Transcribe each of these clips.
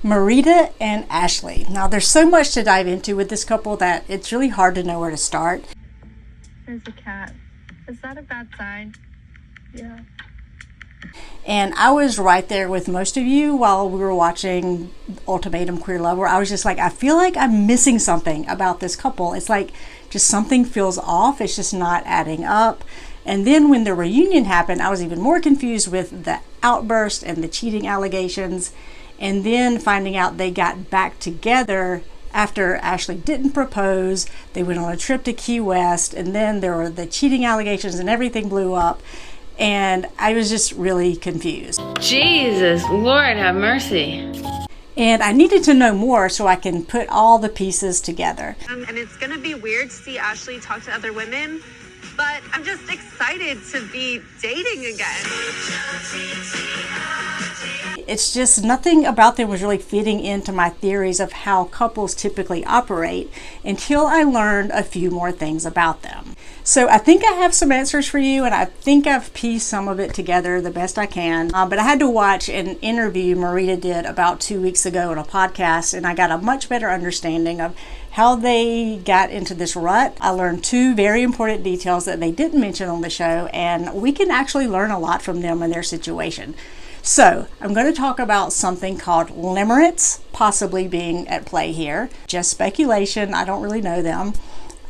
Marita and Ashley. Now, there's so much to dive into with this couple that it's really hard to know where to start. There's a cat. Is that a bad sign? Yeah. And I was right there with most of you while we were watching Ultimatum Queer Love, where I was just like, I feel like I'm missing something about this couple. It's like just something feels off. It's just not adding up. And then when the reunion happened, I was even more confused with the outburst and the cheating allegations. And then finding out they got back together after Ashley didn't propose. They went on a trip to Key West, and then there were the cheating allegations and everything blew up. And I was just really confused. Jesus, Lord have mercy. And I needed to know more so I can put all the pieces together. And it's gonna be weird to see Ashley talk to other women, but I'm just excited to be dating again. It's just nothing about them was really fitting into my theories of how couples typically operate until I learned a few more things about them. So I think I have some answers for you, and I think I've pieced some of it together the best I can. But I had to watch an interview Marita did about 2 weeks ago on a podcast, and I got a much better understanding of how they got into this rut. I learned two very important details that they didn't mention on the show, and we can actually learn a lot from them and their situation. So I'm going to talk about something called limerence possibly being at play here. Just speculation, I don't really know them.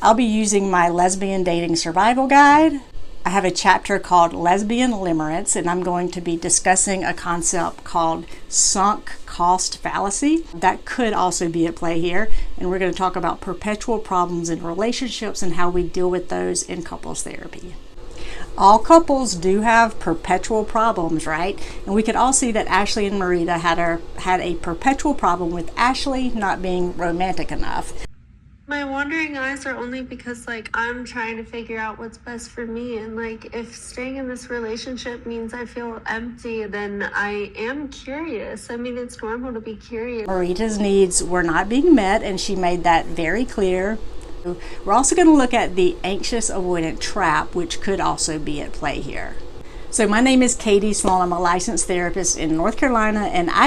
I'll be using my lesbian dating survival guide. I have a chapter called lesbian limerence, and I'm going to be discussing a concept called sunk cost fallacy. That could also be at play here. And we're going to talk about perpetual problems in relationships and how we deal with those in couples therapy. All couples do have perpetual problems, right? And we could all see that Ashley and Marita had a perpetual problem with Ashley not being romantic enough. My wandering eyes are only because, I'm trying to figure out what's best for me. And, if staying in this relationship means I feel empty, then I am curious. I mean, it's normal to be curious. Marita's needs were not being met, and she made that very clear. We're also going to look at the anxious avoidant trap, which could also be at play here. So my name is Katie Small. I'm a licensed therapist in North Carolina, and I